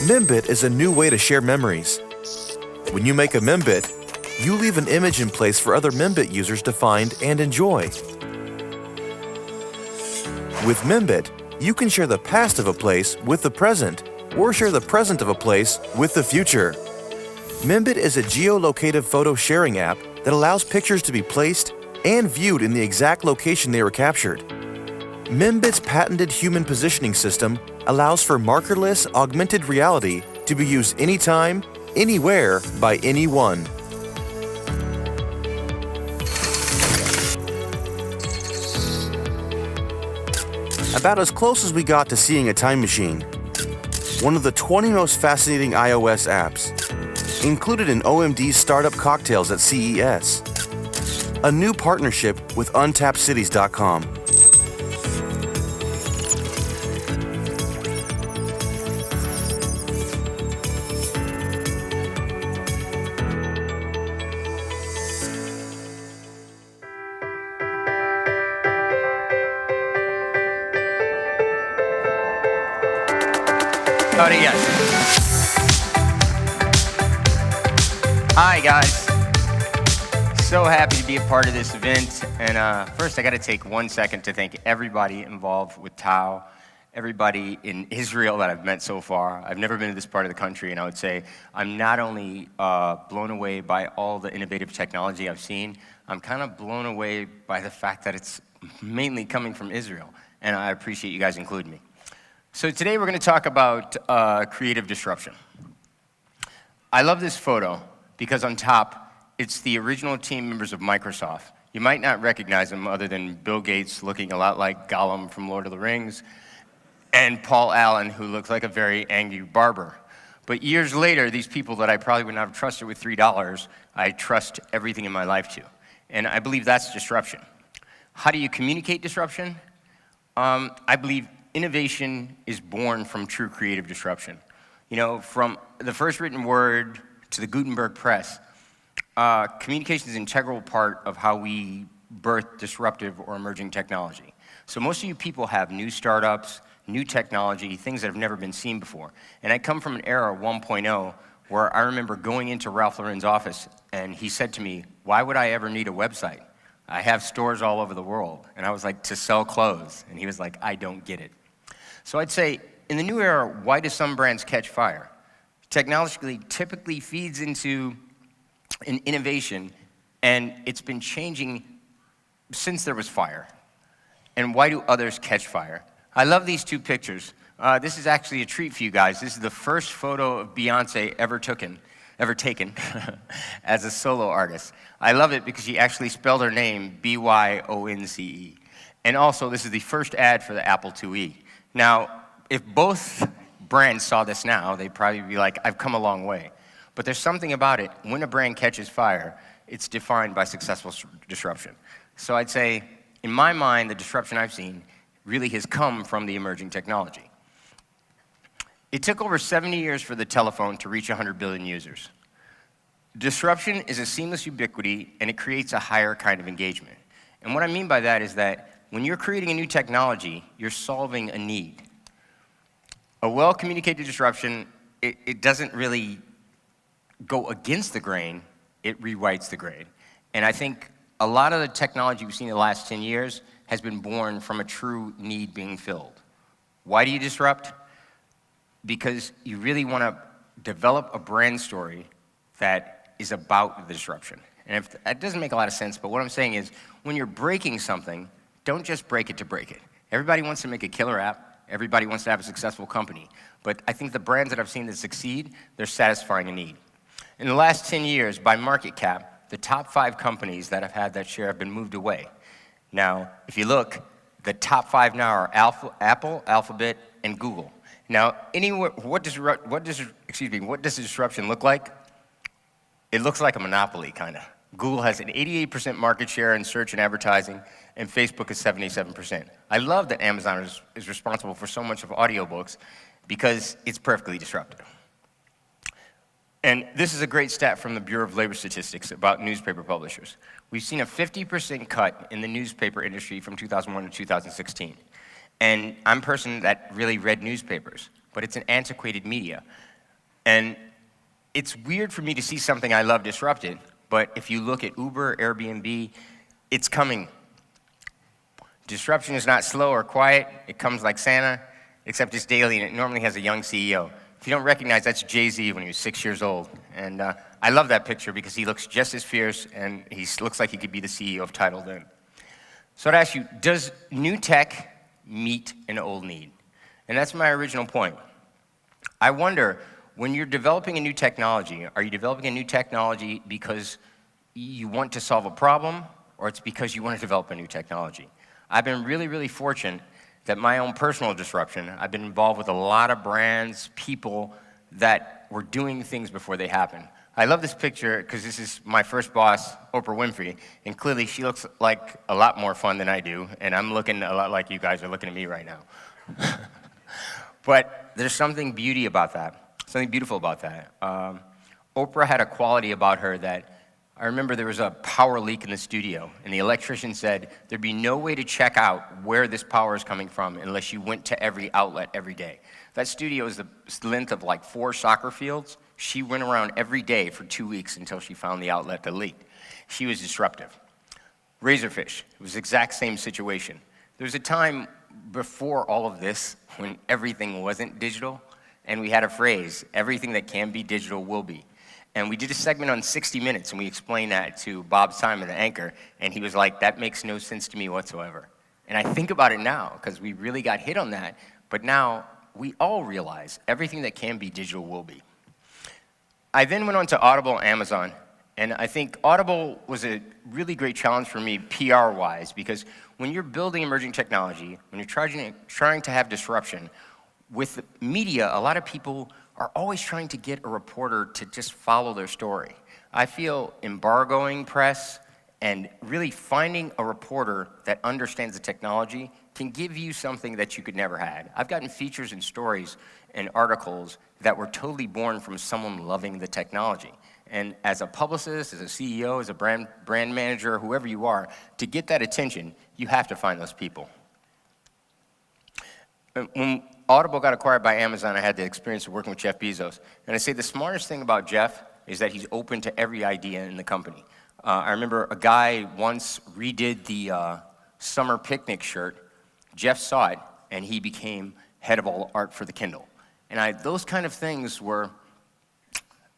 Membit is a new way to share memories. When you make a Membit, you leave an image in place for other Membit users to find and enjoy. With Membit, you can share the past of a place with the present, or share the present of a place with the future. Membit is a geolocative photo sharing app that allows pictures to be placed and viewed in the exact location they were captured. Membit's patented human positioning system allows for markerless augmented reality to be used anytime, anywhere, by anyone. About as close as we got to seeing a time machine. One of the 20 most fascinating iOS apps, included in OMD's Startup Cocktails at CES. A new partnership with UntappedCities.com. Howdy, guys. Hi, guys. So happy to be a part of this event. And first, I got to take 1 second to thank everybody involved with Tau, everybody in Israel that I've met so far. I've never been to this part of the country, and I would say I'm not only blown away by all the innovative technology I've seen, I'm kind of blown away by the fact that it's mainly coming from Israel, and I appreciate you guys including me. So today we're going to talk about creative disruption. I love this photo because on top, it's the original team members of Microsoft. You might not recognize them other than Bill Gates looking a lot like Gollum from Lord of the Rings, and Paul Allen, who looks like a very angry barber. But years later, these people that I probably would not have trusted with $3, I trust everything in my life to. And I believe that's disruption. How do you communicate disruption? I believe innovation is born from true creative disruption. You know, from the first written word to the Gutenberg press, communication is an integral part of how we birth disruptive or emerging technology. So most of you people have new startups, new technology, things that have never been seen before. And I come from an era 1.0 where I remember going into Ralph Lauren's office and he said to me, "Why would I ever need a website? I have stores all over the world." And I was like, "To sell clothes." And he was like, "I don't get it." So I'd say, in the new era, why do some brands catch fire? Technologically, typically feeds into an innovation, and it's been changing since there was fire. And why do others catch fire? I love these two pictures. This is actually a treat for you guys. This is the first photo of Beyonce ever taken as a solo artist. I love it because she actually spelled her name B-Y-O-N-C-E. And also, this is the first ad for the Apple IIe. Now, if both brands saw this now, they'd probably be like, "I've come a long way." But there's something about it. When a brand catches fire, it's defined by successful disruption. So I'd say, in my mind, the disruption I've seen really has come from the emerging technology. It took over 70 years for the telephone to reach 100 billion users. Disruption is a seamless ubiquity, and it creates a higher kind of engagement. And what I mean by that is that when you're creating a new technology, you're solving a need. A well-communicated disruption, it doesn't really go against the grain, it rewrites the grain. And I think a lot of the technology we've seen in the last 10 years has been born from a true need being filled. Why do you disrupt? Because you really want to develop a brand story that is about the disruption. And if that doesn't make a lot of sense, but what I'm saying is, when you're breaking something, don't just break it to break it. Everybody wants to make a killer app. Everybody wants to have a successful company. But I think the brands that I've seen that succeed, they're satisfying a need. In the last 10 years, by market cap, the top 5 companies that have had that share have been moved away. Now, if you look, the top 5 now are Apple, Alphabet, and Google. Now, what does disruption look like? It looks like a monopoly, kind of. Google has an 88% market share in search and advertising, and Facebook is 77%. I love that Amazon is responsible for so much of audiobooks because it's perfectly disruptive. And this is a great stat from the Bureau of Labor Statistics about newspaper publishers. We've seen a 50% cut in the newspaper industry from 2001 to 2016. And I'm a person that really read newspapers, but it's an antiquated media. And it's weird for me to see something I love disrupted, but if you look at Uber, Airbnb, it's coming. Disruption is not slow or quiet. It comes like Santa, except it's daily, and it normally has a young CEO. If you don't recognize, that's Jay-Z when he was 6 years old. And I love that picture because he looks just as fierce, and he looks like he could be the CEO of Tidal then. So I'd ask you, does new tech meet an old need? And that's my original point. I wonder, when you're developing a new technology, are you developing a new technology because you want to solve a problem, or it's because you want to develop a new technology? I've been really, really fortunate that my own personal disruption, I've been involved with a lot of brands, people that were doing things before they happened. I love this picture because this is my first boss, Oprah Winfrey, and clearly she looks like a lot more fun than I do, and I'm looking a lot like you guys are looking at me right now. But there's something beautiful about that. Oprah had a quality about her that I remember there was a power leak in the studio, and the electrician said there'd be no way to check out where this power is coming from unless you went to every outlet every day. That studio is the length of like 4 soccer fields. She went around every day for 2 weeks until she found the outlet that leaked. She was disruptive. Razorfish, it was the exact same situation. There was a time before all of this when everything wasn't digital, and we had a phrase, everything that can be digital will be. And we did a segment on 60 Minutes, and we explained that to Bob Simon, the anchor, and he was like, that makes no sense to me whatsoever. And I think about it now, because we really got hit on that, but now we all realize everything that can be digital will be. I then went on to Audible, Amazon, and I think Audible was a really great challenge for me PR-wise, because when you're building emerging technology, when you're trying to have disruption, with media, a lot of people are always trying to get a reporter to just follow their story. I feel embargoing press and really finding a reporter that understands the technology can give you something that you could never had. I've gotten features and stories and articles that were totally born from someone loving the technology. And as a publicist, as a CEO, as a brand manager, whoever you are, to get that attention, you have to find those people. When Audible got acquired by Amazon, I had the experience of working with Jeff Bezos. And I say the smartest thing about Jeff is that he's open to every idea in the company. I remember a guy once redid the summer picnic shirt. Jeff saw it, and he became head of all art for the Kindle. And those kind of things were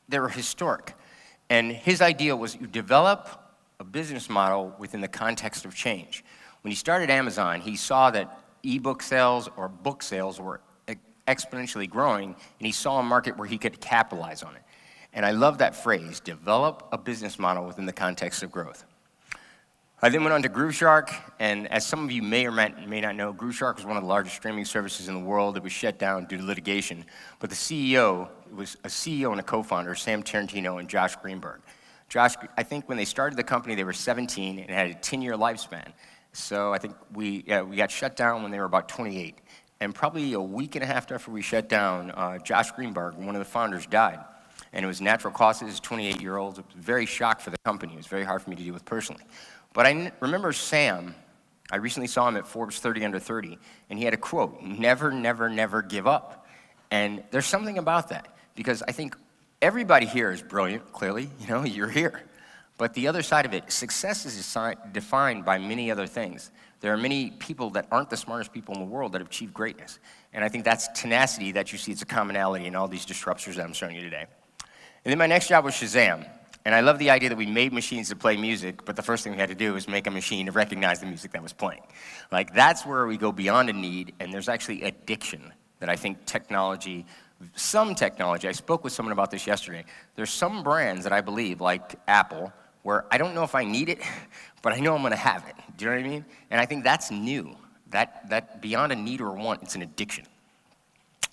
historic. And his idea was you develop a business model within the context of change. When he started Amazon, he saw that ebook sales or book sales were exponentially growing, and he saw a market where he could capitalize on it. And I love that phrase, develop a business model within the context of growth. I then went on to GrooveShark, and as some of you may or may not know, GrooveShark was one of the largest streaming services in the world. It was shut down due to litigation. But the CEO was a CEO and a co-founder, Sam Tarantino and Josh Greenberg. Josh, I think when they started the company, they were 17 and had a 10-year lifespan. So I think we got shut down when they were about 28. And probably a week and a half after we shut down, Josh Greenberg, one of the founders, died. And it was natural causes, 28-year-old. It was very shocked for the company. It was very hard for me to deal with personally. But I remember Sam, I recently saw him at Forbes 30 Under 30, and he had a quote, never, never, never give up. And there's something about that, because I think everybody here is brilliant, clearly, you're here. But the other side of it, success is defined by many other things. There are many people that aren't the smartest people in the world that have achieved greatness. And I think that's tenacity that you see, it's a commonality in all these disruptors that I'm showing you today. And then my next job was Shazam. And I love the idea that we made machines to play music, but the first thing we had to do was make a machine to recognize the music that was playing. Like, that's where we go beyond a need, and there's actually addiction that I think technology, some technology, I spoke with someone about this yesterday. There's some brands that I believe, like Apple, where I don't know if I need it, but I know I'm gonna have it. Do you know what I mean? And I think that's new. That beyond a need or a want, it's an addiction.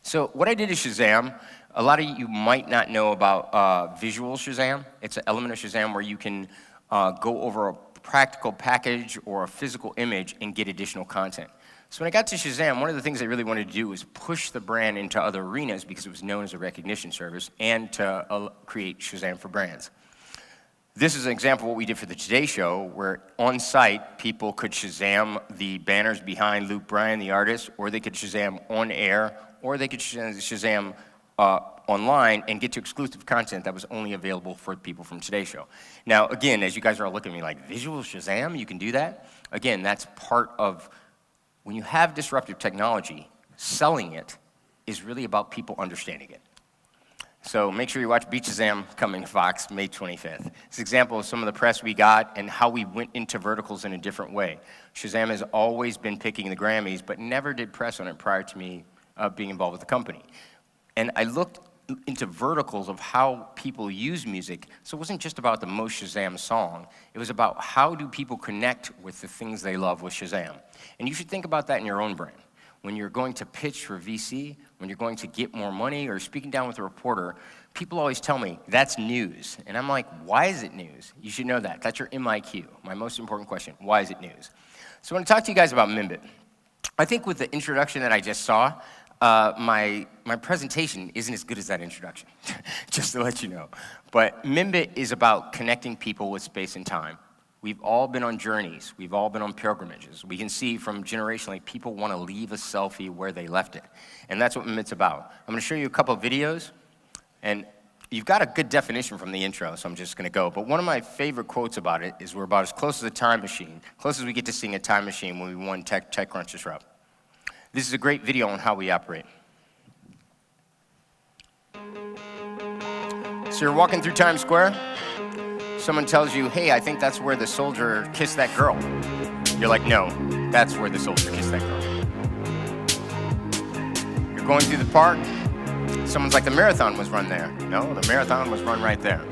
So what I did is Shazam. A lot of you might not know about visual Shazam. It's an element of Shazam where you can go over a practical package or a physical image and get additional content. So when I got to Shazam, one of the things I really wanted to do was push the brand into other arenas because it was known as a recognition service, and to create Shazam for brands. This is an example of what we did for the Today Show, where on site, people could Shazam the banners behind Luke Bryan, the artist, or they could Shazam on air, or they could Shazam online and get to exclusive content that was only available for people from Today's Show. Now, again, as you guys are all looking at me like, visual Shazam, you can do that? Again, that's part of, when you have disruptive technology, selling it is really about people understanding it. So make sure you watch Beat Shazam coming to Fox May 25th. It's an example of some of the press we got and how we went into verticals in a different way. Shazam has always been picking the Grammys, but never did press on it prior to me being involved with the company. And I looked into verticals of how people use music, so it wasn't just about the most Shazam song. It was about how do people connect with the things they love with Shazam. And you should think about that in your own brain. When you're going to pitch for VC, when you're going to get more money, or speaking down with a reporter, people always tell me, that's news. And I'm like, why is it news? You should know that. That's your MIQ, my most important question. Why is it news? So I want to talk to you guys about Membit. I think with the introduction that I just saw, my presentation isn't as good as that introduction, just to let you know. But Membit is about connecting people with space and time. We've all been on journeys. We've all been on pilgrimages. We can see from generationally, people want to leave a selfie where they left it. And that's what Membit's about. I'm going to show you a couple of videos. And you've got a good definition from the intro, so I'm just going to go. But one of my favorite quotes about it is we're about as close as a time machine, close as we get to seeing a time machine when we won TechCrunch Disrupt. This is a great video on how we operate. So you're walking through Times Square. Someone tells you, hey, I think that's where the soldier kissed that girl. You're like, no, that's where the soldier kissed that girl. You're going through the park. Someone's like, the marathon was run there. No, the marathon was run right there.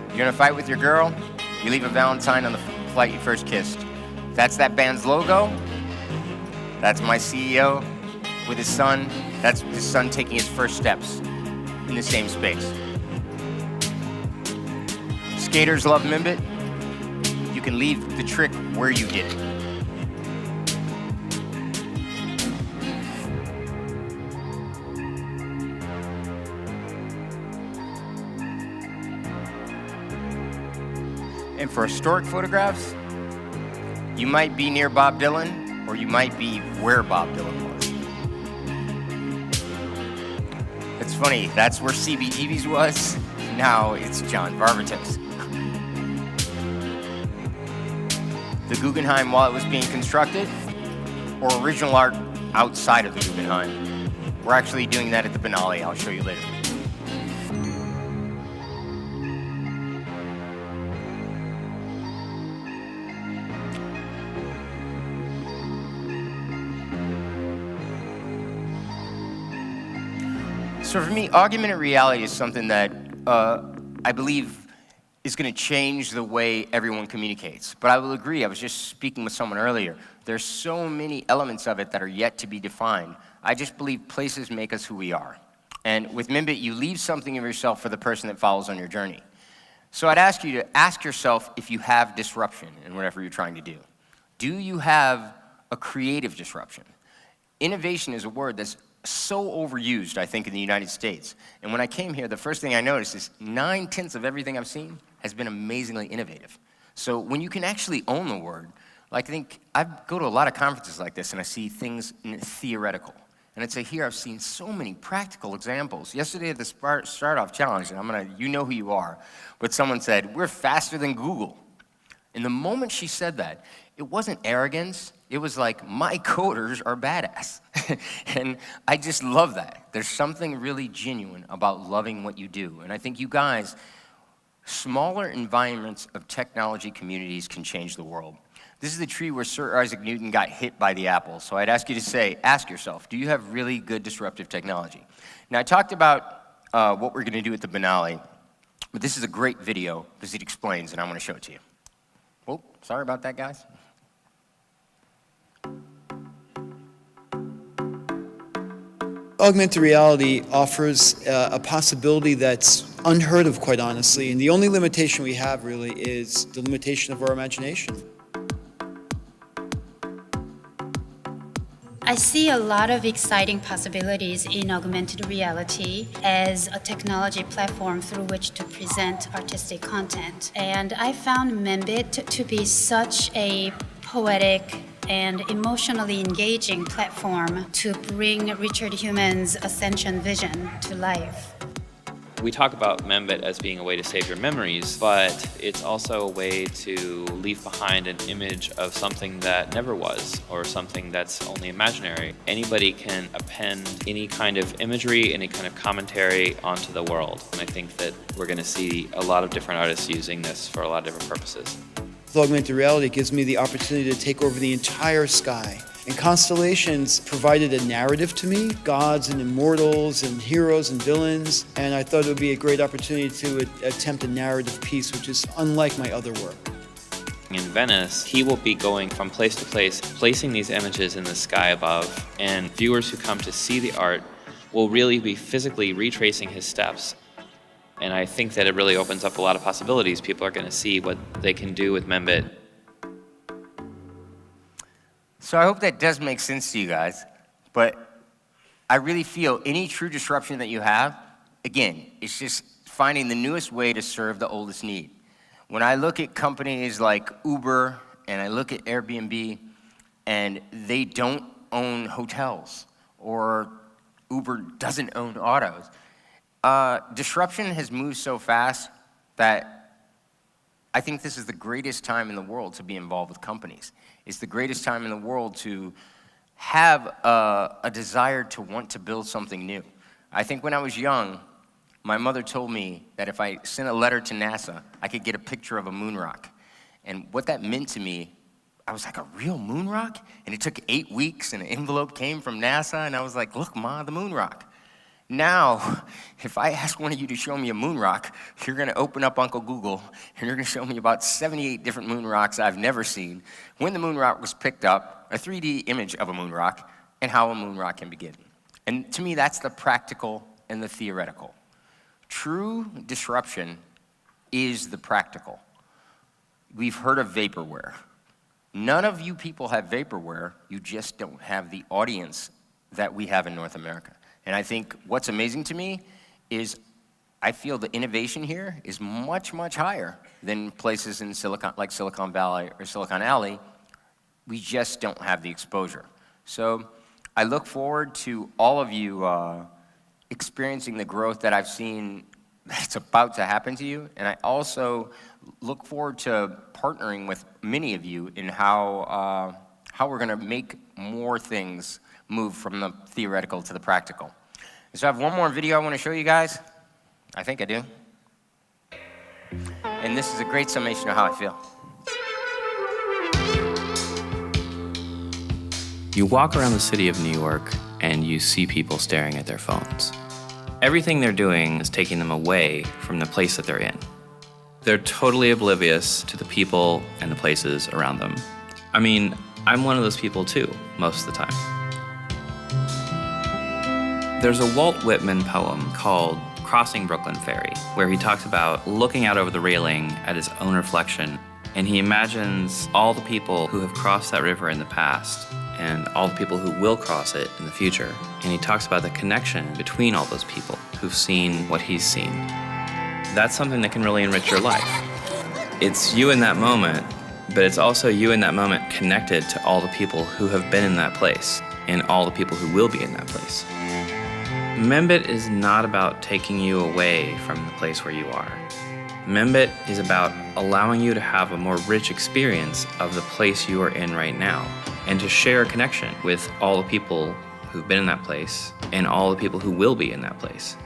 You're gonna fight with your girl. You leave a Valentine on the flight you first kissed. That's that band's logo. That's my CEO with his son. That's his son taking his first steps in the same space. Skaters love Membit. You can leave the trick where you did it. And for historic photographs, you might be near Bob Dylan, or you might be where Bob Dylan was. It's funny, that's where CBGB's was. Now it's John Varvatos. The Guggenheim while it was being constructed, or original art outside of the Guggenheim. We're actually doing that at the Biennale. I'll show you later. So for me, augmented reality is something that I believe is going to change the way everyone communicates. But I will agree, I was just speaking with someone earlier, there's so many elements of it that are yet to be defined. I just believe places make us who we are. And with Membit, you leave something of yourself for the person that follows on your journey. So I'd ask you to ask yourself if you have disruption in whatever you're trying to do. Do you have a creative disruption? Innovation is a word that's so overused, I think, in the United States. And when I came here, the first thing I noticed is 9/10 of everything I've seen has been amazingly innovative. So when you can actually own the word, like I go to a lot of conferences like this and I see things theoretical. And I'd say here I've seen so many practical examples. Yesterday at the start-off challenge, and you know who you are, but someone said, we're faster than Google. And the moment she said that, it wasn't arrogance. It was like, my coders are badass. And I just love that. There's something really genuine about loving what you do. And I think you guys, smaller environments of technology communities can change the world. This is the tree where Sir Isaac Newton got hit by the apple. So I'd ask you to ask yourself, do you have really good disruptive technology? Now I talked about what we're gonna do at the Biennale, but this is a great video because it explains, and I want to show it to you. Oh, sorry about that, guys. Augmented reality offers a possibility that's unheard of, quite honestly, and the only limitation we have really is the limitation of our imagination. I see a lot of exciting possibilities in augmented reality as a technology platform through which to present artistic content. And I found Membit to be such a poetic and emotionally engaging platform to bring Richard Human's ascension vision to life. We talk about Membit as being a way to save your memories, but it's also a way to leave behind an image of something that never was, or something that's only imaginary. Anybody can append any kind of imagery, any kind of commentary onto the world. And I think that we're going to see a lot of different artists using this for a lot of different purposes. With augmented reality, it gives me the opportunity to take over the entire sky. And constellations provided a narrative to me, gods and immortals and heroes and villains, and I thought it would be a great opportunity to attempt a narrative piece, which is unlike my other work. In Venice, he will be going from place to place, placing these images in the sky above, and viewers who come to see the art will really be physically retracing his steps. And I think that it really opens up a lot of possibilities. People are going to see what they can do with Membit. So I hope that does make sense to you guys, but I really feel any true disruption that you have, again, it's just finding the newest way to serve the oldest need. When I look at companies like Uber and I look at Airbnb and they don't own hotels or Uber doesn't own autos, disruption has moved so fast that I think this is the greatest time in the world to be involved with companies. It's the greatest time in the world to have a desire to want to build something new. I think when I was young, my mother told me that if I sent a letter to NASA, I could get a picture of a moon rock. And what that meant to me, I was like, a real moon rock? And it took 8 weeks and an envelope came from NASA and I was like, look, Ma, the moon rock. Now, if I ask one of you to show me a moon rock, you're going to open up Uncle Google, and you're going to show me about 78 different moon rocks I've never seen, when the moon rock was picked up, a 3D image of a moon rock, and how a moon rock can begin. And to me, that's the practical and the theoretical. True disruption is the practical. We've heard of vaporware. None of you people have vaporware, you just don't have the audience that we have in North America. And I think what's amazing to me is I feel the innovation here is much, much higher than places in like Silicon Valley or Silicon Alley. We just don't have the exposure. So I look forward to all of you experiencing the growth that I've seen that's about to happen to you. And I also look forward to partnering with many of you in how we're going to make more things move from the theoretical to the practical. So I have one more video I want to show you guys. I think I do. And this is a great summation of how I feel. You walk around the city of New York and you see people staring at their phones. Everything they're doing is taking them away from the place that they're in. They're totally oblivious to the people and the places around them. I mean, I'm one of those people too, most of the time. There's a Walt Whitman poem called Crossing Brooklyn Ferry, where he talks about looking out over the railing at his own reflection, and he imagines all the people who have crossed that river in the past and all the people who will cross it in the future. And he talks about the connection between all those people who've seen what he's seen. That's something that can really enrich your life. It's you in that moment, but it's also you in that moment connected to all the people who have been in that place and all the people who will be in that place. Membit is not about taking you away from the place where you are. Membit is about allowing you to have a more rich experience of the place you are in right now and to share a connection with all the people who've been in that place and all the people who will be in that place.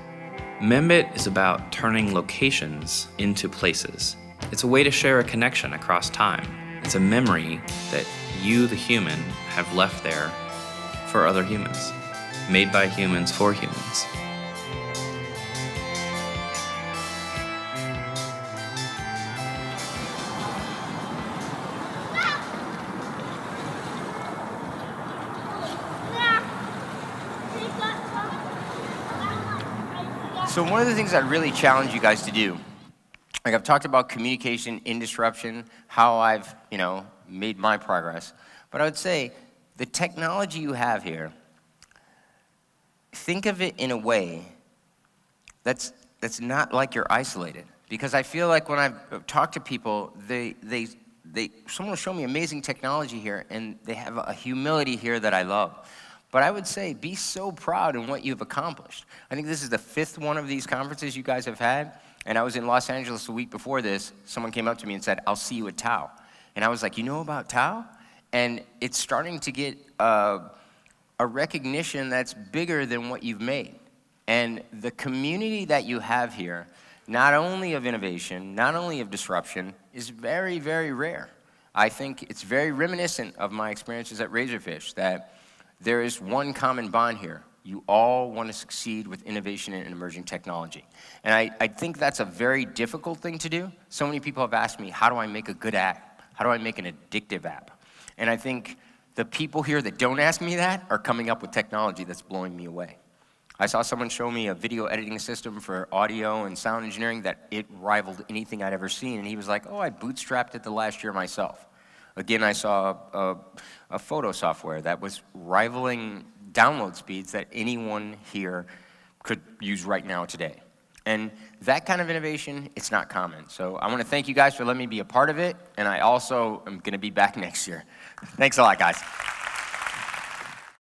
Membit is about turning locations into places. It's a way to share a connection across time. It's a memory that you, the human, have left there for other humans. Made by humans for humans. So one of the things I really challenge you guys to do, like I've talked about communication in disruption, how I've, made my progress, but I would say the technology you have here, think of it in a way that's not like you're isolated. Because I feel like when I've talked to people, they someone will show me amazing technology here, and they have a humility here that I love. But I would say be so proud in what you've accomplished. I think this is the 5th one of these conferences you guys have had, and I was in Los Angeles a week before this. Someone came up to me and said, I'll see you at Tao. And I was like, you know about Tao? And it's starting to get a recognition that's bigger than what you've made. And the community that you have here, not only of innovation, not only of disruption, is very, very rare. I think it's very reminiscent of my experiences at Razorfish, that there is one common bond here. You all want to succeed with innovation and emerging technology. And I think that's a very difficult thing to do. So many people have asked me, how do I make a good app? How do I make an addictive app? And I think the people here that don't ask me that are coming up with technology that's blowing me away. I saw someone show me a video editing system for audio and sound engineering that it rivaled anything I'd ever seen. And he was like, oh, I bootstrapped it the last year myself. Again, I saw a photo software that was rivaling download speeds that anyone here could use right now today. And that kind of innovation, it's not common. So I want to thank you guys for letting me be a part of it, and I also am going to be back next year. Thanks a lot, guys.